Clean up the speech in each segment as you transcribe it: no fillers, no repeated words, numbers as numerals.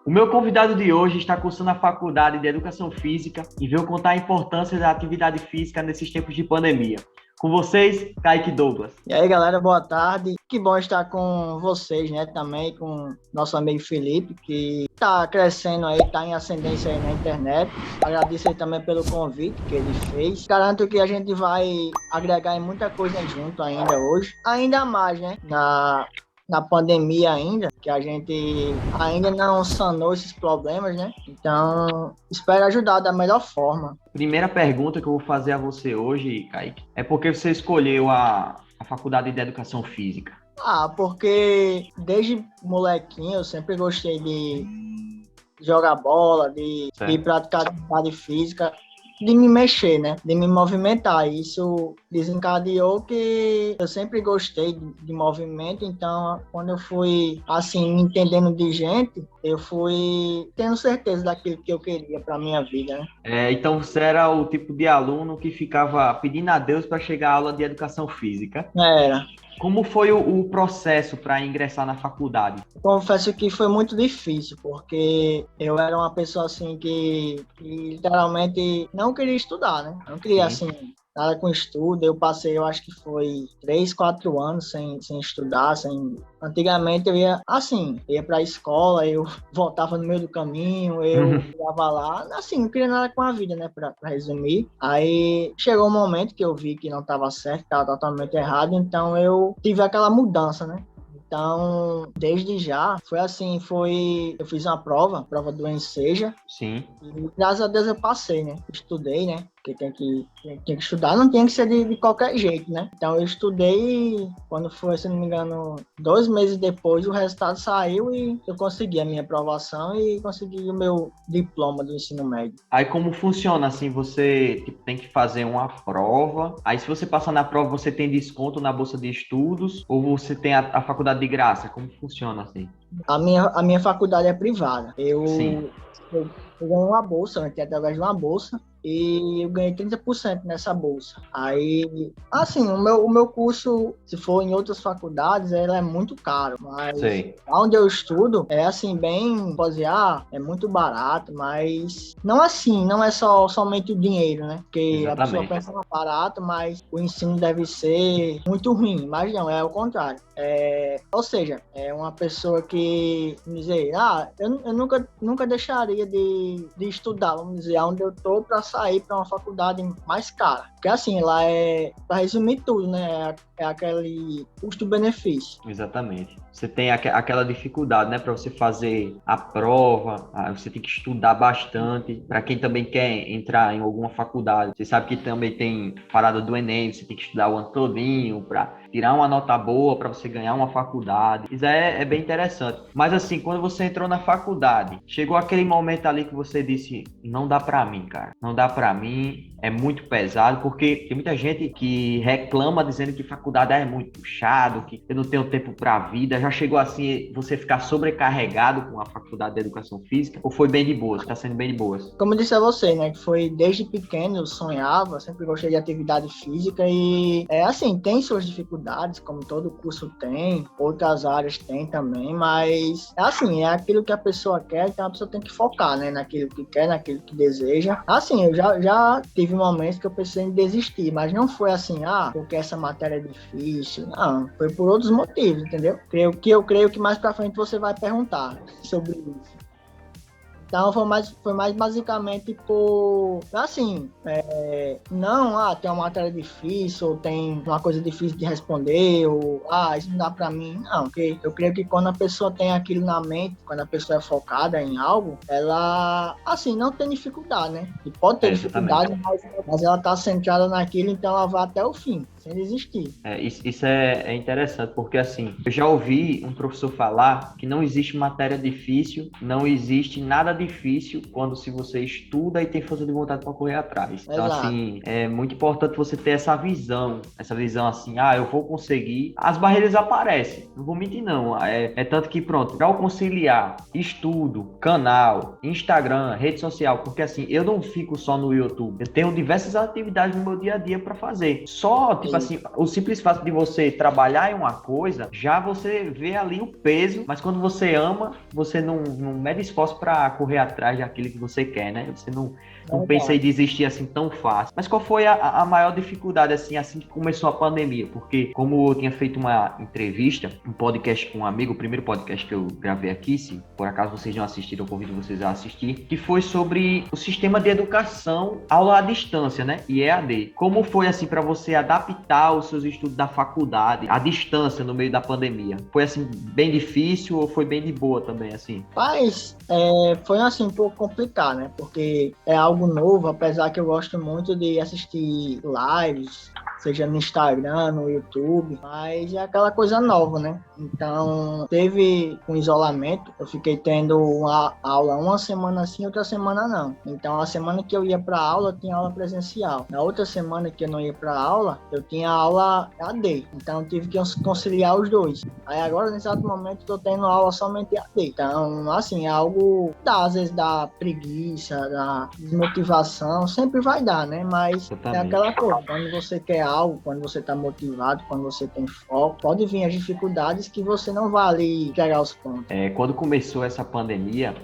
O meu convidado de hoje está cursando a Faculdade de Educação Física e veio contar a importância da atividade física nesses tempos de pandemia. Com vocês, Kaique Douglas. E aí, galera, boa tarde. Que bom estar com vocês, né, também com nosso amigo Felipe, que está crescendo aí, está em ascendência aí na internet. Agradeço aí também pelo convite que ele fez. Garanto que a gente vai agregar em muita coisa junto ainda hoje. Ainda mais, né, na pandemia ainda, que a gente ainda não sanou esses problemas, né? Então, espero ajudar da melhor forma. Primeira pergunta que eu vou fazer a você hoje, Kaique, é por que você escolheu a Faculdade de Educação Física? Porque desde molequinho eu sempre gostei de jogar bola, de praticar atividade física, de me mexer, né? De me movimentar. Isso desencadeou que eu sempre gostei de movimento, então quando eu fui, assim, me entendendo de gente, eu fui tendo certeza daquilo que eu queria para minha vida, né? Então você era o tipo de aluno que ficava pedindo a Deus para chegar à aula de Educação Física? Era. Como foi o processo para ingressar na faculdade? Confesso que foi muito difícil, porque eu era uma pessoa assim que literalmente não queria estudar, né? Não queria, assim, nada com estudo. Eu passei, eu acho que foi 3, 4 anos sem estudar, Antigamente eu ia para a escola, eu voltava no meio do caminho, eu ia lá, assim, não queria nada com a vida, né, para resumir. Aí chegou um momento que eu vi que não estava certo, estava totalmente errado, então eu tive aquela mudança, né? Então, desde já, eu fiz uma prova do Enseja. Sim. E graças a Deus eu passei, né? Estudei, né? Porque tem que estudar, não tem que ser de qualquer jeito, né? Então eu estudei e quando foi, se não me engano, 2 meses depois, o resultado saiu e eu consegui a minha aprovação e consegui o meu diploma do ensino médio. Aí como funciona assim? Você tem que fazer uma prova, aí se você passar na prova, você tem desconto na bolsa de estudos ou você tem a faculdade de graça? Como funciona assim? A minha faculdade é privada. Eu ganhei uma bolsa, né? Através de uma bolsa. E eu ganhei 30% nessa bolsa. Aí, assim, o meu curso, se for em outras faculdades, ela é muito caro. Mas onde eu estudo, é assim, bem, pode dizer, é muito barato, mas não assim, não é somente o dinheiro, né? Porque a pessoa pensa que é barato, mas o ensino deve ser muito ruim. Mas não, é o contrário. Ou seja, é uma pessoa que, vamos dizer, eu nunca deixaria de estudar, vamos dizer, onde eu tô para sair para uma faculdade mais cara. Porque assim, lá para resumir tudo, né? É aquele custo-benefício. Exatamente. Você tem aquela dificuldade, né? Para você fazer a prova, você tem que estudar bastante. Para quem também quer entrar em alguma faculdade, você sabe que também tem parada do Enem, você tem que estudar o ano todinho para tirar uma nota boa para você ganhar uma faculdade. Isso é bem interessante. Mas assim, quando você entrou na faculdade, chegou aquele momento ali que você disse, não dá para mim, cara. Não dá para mim, é muito pesado, porque tem muita gente que reclama dizendo que faculdade é muito puxado, que eu não tenho tempo para a vida. Já chegou assim, você ficar sobrecarregado com a faculdade de Educação Física? Ou foi bem de boas? Está sendo bem de boas? Como eu disse a você, né, que foi desde pequeno, eu sonhava, sempre gostei de atividade física e, assim, tem suas dificuldades, como todo curso tem, outras áreas tem também, mas, assim, é aquilo que a pessoa quer, então a pessoa tem que focar, né, naquilo que quer, naquilo que deseja. Assim, eu já tive momentos que eu pensei em desistir, mas não foi assim, porque essa matéria é difícil, não, foi por outros motivos, entendeu? Eu creio que mais pra frente você vai perguntar sobre isso. Então foi mais basicamente por, assim, tem uma matéria difícil, ou tem uma coisa difícil de responder, ou, isso não dá pra mim. Não, porque eu creio que quando a pessoa tem aquilo na mente, quando a pessoa é focada em algo, ela, assim, não tem dificuldade, né? E pode ter dificuldade, mas ela tá centrada naquilo, então ela vai até o fim, sem desistir. Isso é interessante, porque assim, eu já ouvi um professor falar que não existe matéria difícil, não existe nada difícil quando se você estuda e tem força de vontade para correr atrás. Então, assim, é muito importante você ter essa visão assim, eu vou conseguir. As barreiras aparecem, não vou mentir não. Tanto que, pronto, para eu conciliar estudo, canal, Instagram, rede social, porque assim, eu não fico só no YouTube, eu tenho diversas atividades no meu dia a dia para fazer. Só, tipo assim, o simples fato de você trabalhar em uma coisa, já você vê ali o peso, mas quando você ama, você não mede esforço para correr atrás daquilo que você quer, né? Você não pensa em desistir assim tão fácil. Mas qual foi a maior dificuldade, assim que começou a pandemia? Porque, como eu tinha feito uma entrevista, um podcast com um amigo, o primeiro podcast que eu gravei aqui, se por acaso vocês não assistiram, eu convido vocês a assistir, que foi sobre o sistema de educação aula à distância, né? E EAD. Como foi, assim, para você adaptar os seus estudos da faculdade à distância no meio da pandemia? Foi, assim, bem difícil ou foi bem de boa também, assim? Mas foi assim um pouco complicado, né? Porque é algo novo, apesar que eu gosto muito de assistir lives, seja no Instagram, no YouTube, mas é aquela coisa nova, né? Então, teve um isolamento, eu fiquei tendo uma aula uma semana sim, outra semana não. Então, a semana que eu ia para aula, eu tinha aula presencial. Na outra semana que eu não ia para aula, eu tinha aula AD. Então, eu tive que conciliar os dois. Aí agora, nesse exato momento, eu tô tendo aula somente AD. Então, assim, é algo às vezes dá preguiça, dá desmotivação, sempre vai dar, né? Mas é aquela coisa, quando você quer algo, quando você tá motivado, quando você tem foco, pode vir as dificuldades que você não vai ali pegar os pontos. Quando começou essa pandemia,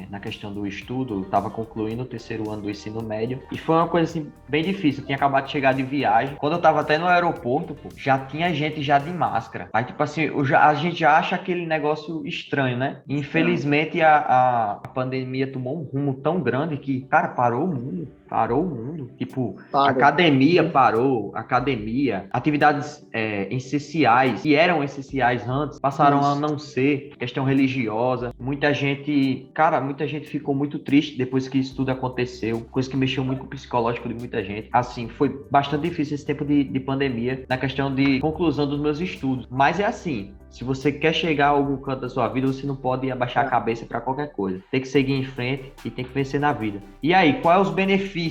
na questão do estudo, eu estava concluindo o terceiro ano do ensino médio e foi uma coisa assim bem difícil. Eu tinha acabado de chegar de viagem. Quando eu estava até no aeroporto, pô, já tinha gente já de máscara. Aí, tipo assim, a gente já acha aquele negócio estranho, né? E, infelizmente, a pandemia tomou um rumo tão grande que, cara, parou o mundo. Parou o mundo. Tipo, academia parou, atividades essenciais, que eram essenciais antes, passaram a não ser, questão religiosa. Muita gente ficou muito triste depois que isso tudo aconteceu, coisa que mexeu muito com o psicológico de muita gente. Assim, foi bastante difícil esse tempo de pandemia, na questão de conclusão dos meus estudos. Mas é assim, se você quer chegar a algum canto da sua vida, você não pode abaixar a cabeça para qualquer coisa. Tem que seguir em frente e tem que vencer na vida. E aí, quais os benefícios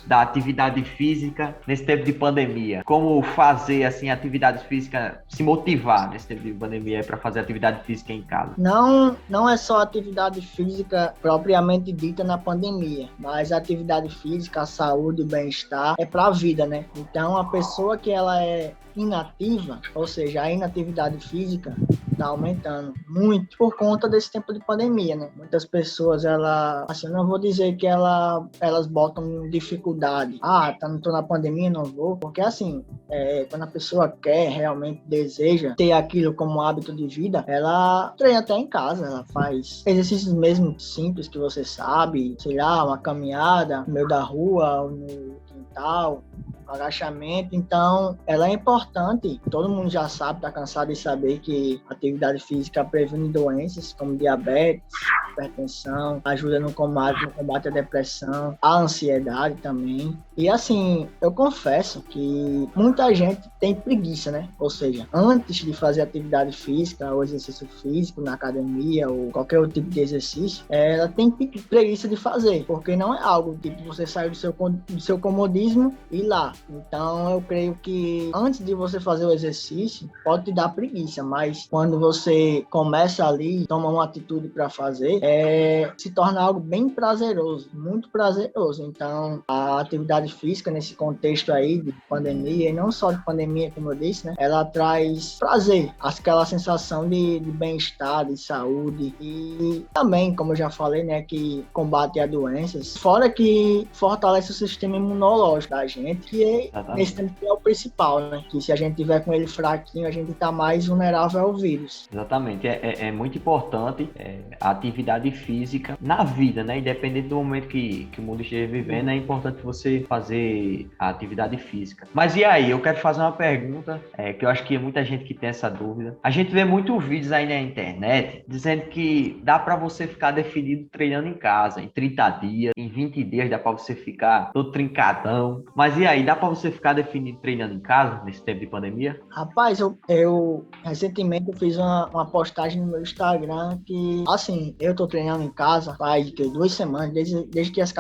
da atividade física nesse tempo de pandemia? Como fazer, assim, atividade física, se motivar nesse tempo de pandemia para fazer atividade física em casa? Não é só atividade física propriamente dita na pandemia, mas a atividade física, a saúde, o bem-estar é para a vida, né? Então, a pessoa que ela é inativa, ou seja, a inatividade física está aumentando muito por conta desse tempo de pandemia, né? Muitas pessoas, assim, eu não vou dizer que elas botam dificuldade. Não tô na pandemia, não vou, porque assim, quando a pessoa quer, realmente deseja ter aquilo como hábito de vida, ela treina até em casa, ela faz exercícios mesmo simples que você sabe, sei lá, uma caminhada no meio da rua, no quintal, agachamento. Então, ela é importante. Todo mundo já sabe, está cansado de saber que a atividade física previne doenças como diabetes, hipertensão, ajuda no combate à depressão, à ansiedade também. E assim, eu confesso que muita gente tem preguiça, né? Ou seja, antes de fazer atividade física ou exercício físico na academia ou qualquer outro tipo de exercício, ela tem preguiça de fazer, porque não é algo tipo você sair do seu comodismo e ir lá. Então, eu creio que antes de você fazer o exercício, pode te dar preguiça, mas quando você começa ali, toma uma atitude para fazer, se torna algo bem prazeroso, muito prazeroso. Então, a atividade física nesse contexto aí de pandemia, e não só de pandemia, como eu disse, né? Ela traz prazer, aquela sensação de bem-estar, de saúde e também, como eu já falei, né, que combate a doenças, fora que fortalece o sistema imunológico da gente, que nesse tempo é o principal, né? Que se a gente tiver com ele fraquinho, a gente tá mais vulnerável ao vírus. Exatamente, é muito importante a atividade física na vida, né? Independente do momento que o mundo esteja vivendo, é importante você fazer a atividade física. Mas e aí, eu quero fazer uma pergunta, que eu acho que muita gente que tem essa dúvida. A gente vê muitos vídeos aí na internet dizendo que dá para você ficar definido treinando em casa, em 30 dias, em 20 dias dá para você ficar todo trincadão. Mas e aí, dá para você ficar definido treinando em casa nesse tempo de pandemia? Rapaz, eu recentemente eu fiz uma postagem no meu Instagram que, assim, eu tô treinando em casa faz 2 semanas, desde que as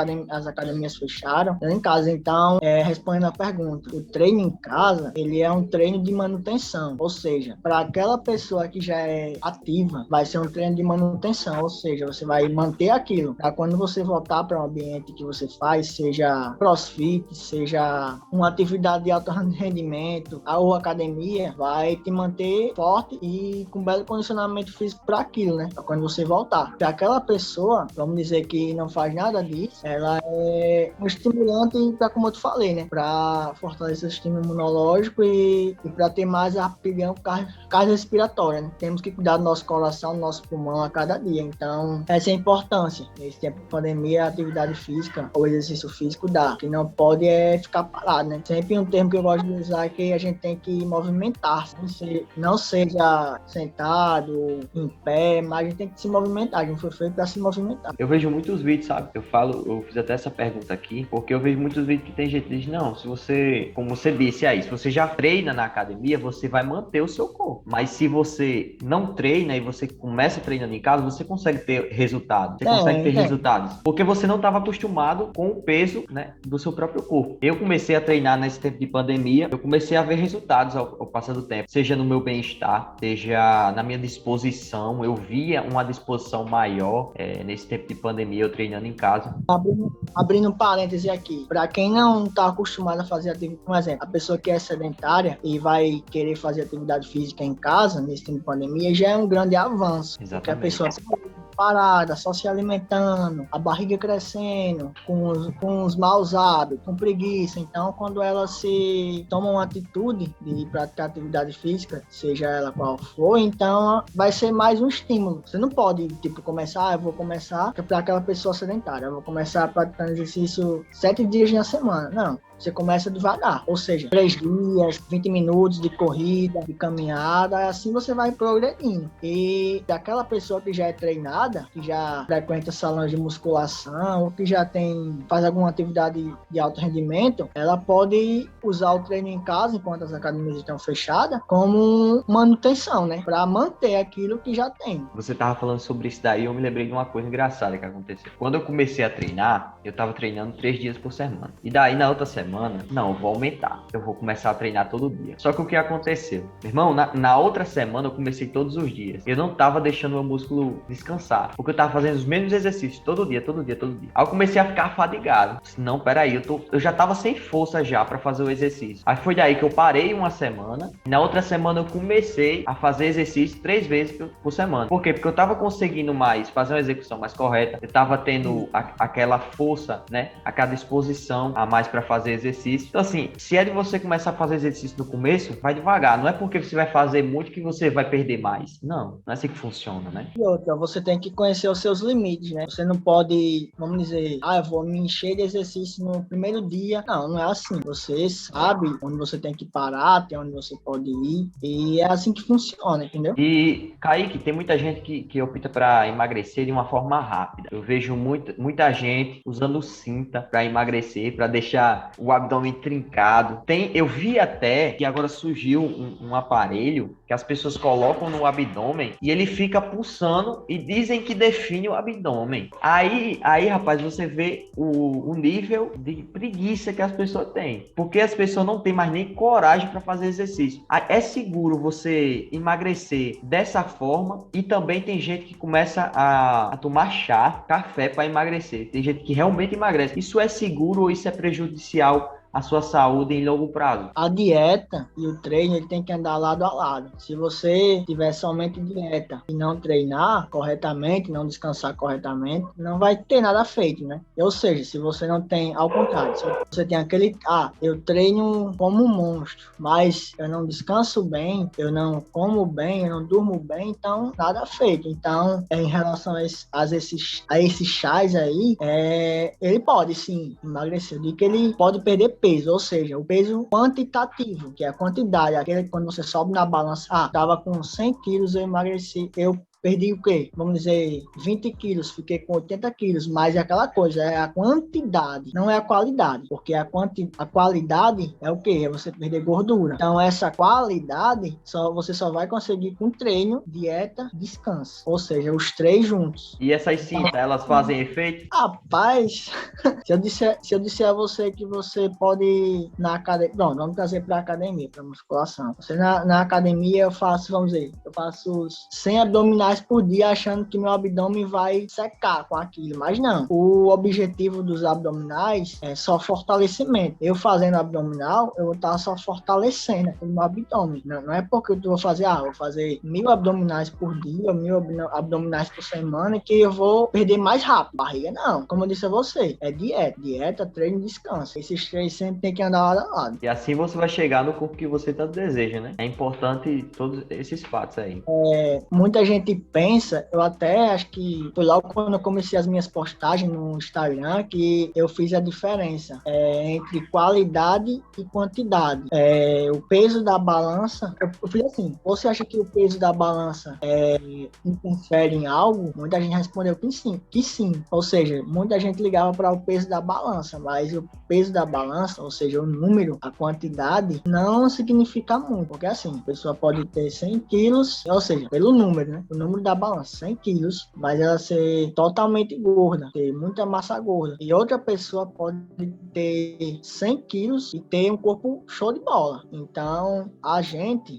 academias fecharam, treinando em casa. Então, respondendo a pergunta, o treino em casa, ele é um treino de manutenção, ou seja, para aquela pessoa que já é ativa, vai ser um treino de manutenção, ou seja, você vai manter aquilo, para quando você voltar para um ambiente que você faz, seja crossfit, seja uma atividade de alto rendimento ou academia vai te manter forte e com belo condicionamento físico para aquilo, né? Para quando você voltar. Para aquela pessoa, vamos dizer que não faz nada disso, ela é um estimulante, como eu te falei, né? Para fortalecer o sistema imunológico e para ter mais rapidão cardiorrespiratória, né? Temos que cuidar do nosso coração, do nosso pulmão a cada dia. Então, essa é a importância. Nesse tempo de pandemia, a atividade física, ou exercício físico dá. O que não pode é ficar parado, né? Sempre um termo que eu gosto de usar é que a gente tem que movimentar. Não seja sentado, em pé, mas a gente tem que se movimentar. A gente foi feito para se movimentar. Eu vejo muitos vídeos, sabe? Eu fiz até essa pergunta aqui, porque eu vejo muitos vídeos que tem gente que diz, não, se você, como você disse aí, se você já treina na academia, você vai manter o seu corpo. Mas se você não treina e você começa treinando em casa, você consegue ter resultados. Você consegue ter resultados. Porque você não estava acostumado com o peso, né, do seu próprio corpo. Eu comecei a treinar nesse tempo de pandemia, eu comecei a ver resultados ao passar do tempo, seja no meu bem-estar, seja na minha disposição. Eu via uma disposição maior nesse tempo de pandemia, eu treinando em casa. Abrindo um parêntese aqui, para quem não está acostumado a fazer atividade, por exemplo, a pessoa que é sedentária e vai querer fazer atividade física em casa, nesse tempo de pandemia, já é um grande avanço. Exatamente. Porque a pessoa parada, só se alimentando, a barriga crescendo, com os maus hábitos, com preguiça. Então, quando ela se toma uma atitude de praticar atividade física, seja ela qual for, então vai ser mais um estímulo. Você não pode, começar, eu vou começar para aquela pessoa sedentária, eu vou começar praticando exercício 7 dias na semana. Não. Você começa devagar, ou seja, 3 dias, 20 minutos de corrida, de caminhada, assim você vai progredindo. E daquela pessoa que já é treinada, que já frequenta salões de musculação, ou que já faz alguma atividade de alto rendimento, ela pode usar o treino em casa, enquanto as academias estão fechadas, como manutenção, né? Para manter aquilo que já tem. Você tava falando sobre isso daí, eu me lembrei de uma coisa engraçada que aconteceu. Quando eu comecei a treinar, eu tava treinando 3 dias por semana. E daí, na outra semana, não, eu vou aumentar. Eu vou começar a treinar todo dia. Só que o que aconteceu? Meu irmão, na outra semana eu comecei todos os dias. Eu não tava deixando meu músculo descansar. Porque eu tava fazendo os mesmos exercícios todo dia. Aí eu comecei a ficar fadigado. Disse, não, peraí, eu já tava sem força já pra fazer o exercício. Aí foi daí que eu parei uma semana. Na outra semana eu comecei a fazer exercício 3 vezes por semana. Por quê? Porque eu tava conseguindo mais, fazer uma execução mais correta. Eu tava tendo aquela força, né? Aquela disposição a mais pra fazer exercício. Então, assim, se é de você começar a fazer exercício no começo, vai devagar. Não é porque você vai fazer muito que você vai perder mais. Não é assim que funciona, né? E outra, você tem que conhecer os seus limites, né? Você não pode, vamos dizer, eu vou me encher de exercício no primeiro dia. Não é assim. Você sabe onde você tem que parar, até onde você pode ir. E é assim que funciona, entendeu? E, Kaique, tem muita gente que opta para emagrecer de uma forma rápida. Eu vejo muita gente usando cinta para emagrecer, para deixar o abdômen trincado. Eu vi até que agora surgiu um aparelho que as pessoas colocam no abdômen e ele fica pulsando e dizem que define o abdômen. Aí rapaz, você vê o nível de preguiça que as pessoas têm. Porque as pessoas não têm mais nem coragem para fazer exercício. É seguro você emagrecer dessa forma e também tem gente que começa a tomar chá, café para emagrecer. Tem gente que realmente emagrece. Isso é seguro ou isso é prejudicial a sua saúde em longo prazo? A dieta e o treino, ele tem que andar lado a lado. Se você tiver somente dieta e não treinar corretamente, não descansar corretamente, não vai ter nada feito, né? Ou seja, se você não tem, ao contrário, se você tem aquele, eu treino como um monstro, mas eu não descanso bem, eu não como bem, eu não durmo bem, então nada feito. Então, em relação a esses chás aí, ele pode sim emagrecer. Eu digo que ele pode perder peso, ou seja, o peso quantitativo, que é a quantidade, aquele que quando você sobe na balança, tava com 100 quilos, eu emagreci, eu perdi o quê? Vamos dizer, 20 quilos, fiquei com 80 quilos, mas é aquela coisa, é a quantidade, não é a qualidade, porque a qualidade é o quê? É você perder gordura. Então, essa qualidade, você só vai conseguir com treino, dieta, descanso, ou seja, os 3 juntos. E essas cintas, elas fazem efeito? Rapaz, se eu disser a você que você pode ir na academia, não, vamos trazer para academia, para musculação. Você na academia eu faço, vamos dizer, 100 abdominais abdominais por dia achando que meu abdômen vai secar com aquilo, mas não. O objetivo dos abdominais é só fortalecimento. Eu fazendo abdominal, eu vou estar só fortalecendo aquele meu abdômen. Não é porque eu vou fazer, vou fazer 1000 abdominais por dia, 1000 abdominais por semana, que eu vou perder mais rápido. Barriga não. Como eu disse a você, é dieta. Dieta, treino e descanso. Esses três sempre tem que andar lado a lado. E assim você vai chegar no corpo que você tanto deseja, né? É importante todos esses fatos aí. Muita gente pensa, eu até acho que foi logo quando eu comecei as minhas postagens no Instagram que eu fiz a diferença entre qualidade e quantidade. O peso da balança, eu fiz assim, você acha que o peso da balança interfere em algo? Muita gente respondeu que sim. Ou seja, muita gente ligava para o peso da balança, mas o peso da balança, ou seja, o número, a quantidade, não significa muito, porque assim, a pessoa pode ter 100 quilos, ou seja, pelo número, né? O número da balança, 100 quilos, mas ela ser totalmente gorda, ter muita massa gorda. E outra pessoa pode ter 100 quilos e ter um corpo show de bola. Então,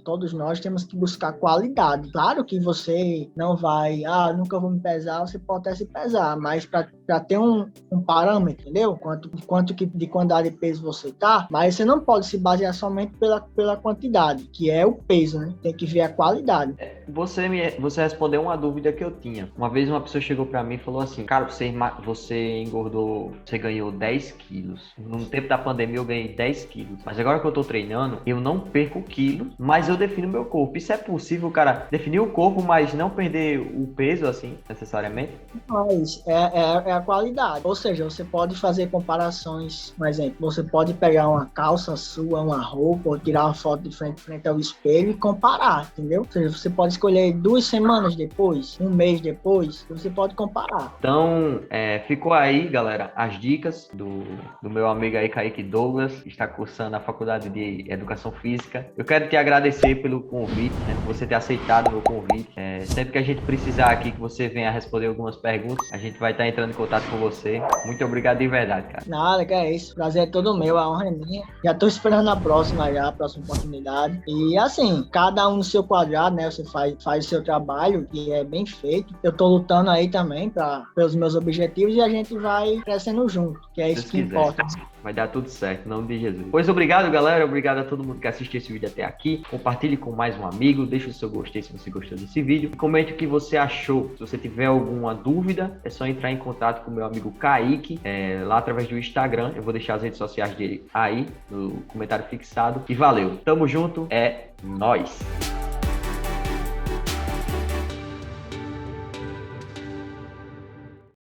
todos nós temos que buscar qualidade. Claro que você não vai, nunca vou me pesar, você pode até se pesar, mas para ter um parâmetro, entendeu? Quanto de quantidade de peso você tá, mas você não pode se basear somente pela quantidade, que é o peso, né? Tem que ver a qualidade. Você respondeu uma dúvida que eu tinha. Uma vez uma pessoa chegou pra mim e falou assim, cara, você engordou, você ganhou 10 quilos. No tempo da pandemia eu ganhei 10 quilos. Mas agora que eu tô treinando, eu não perco quilos, mas eu defino meu corpo. Isso é possível, cara, definir o corpo, mas não perder o peso, assim, necessariamente? Mas é a qualidade. Ou seja, você pode fazer comparações, por exemplo, você pode pegar uma calça sua, uma roupa, ou tirar uma foto de frente ao espelho e comparar, entendeu? Ou seja, você pode escolher 2 semanas depois, um mês depois, você pode comparar. Então, ficou aí, galera, as dicas do meu amigo aí, Kaique Douglas, que está cursando a Faculdade de Educação Física. Eu quero te agradecer pelo convite, né, por você ter aceitado o meu convite. Sempre que a gente precisar aqui que você venha responder algumas perguntas, a gente vai estar entrando em contato com você. Muito obrigado de verdade, cara. Nada, que é isso. Prazer é todo meu, a honra é minha. Já tô esperando a próxima oportunidade. E assim, cada um no seu quadrado, né? Você faz o seu trabalho, que é bem feito. Eu tô lutando aí também pelos meus objetivos e a gente vai crescendo junto, que é isso que importa. Vai dar tudo certo, em nome de Jesus. Pois obrigado, galera. Obrigado a todo mundo que assistiu esse vídeo até aqui. Compartilhe com mais um amigo. Deixa o seu gostei se você gostou desse vídeo. E comente o que você achou. Se você tiver alguma dúvida, é só entrar em contato com o meu amigo Kaique, lá através do Instagram. Eu vou deixar as redes sociais dele aí no comentário fixado. E valeu. Tamo junto. É nóis.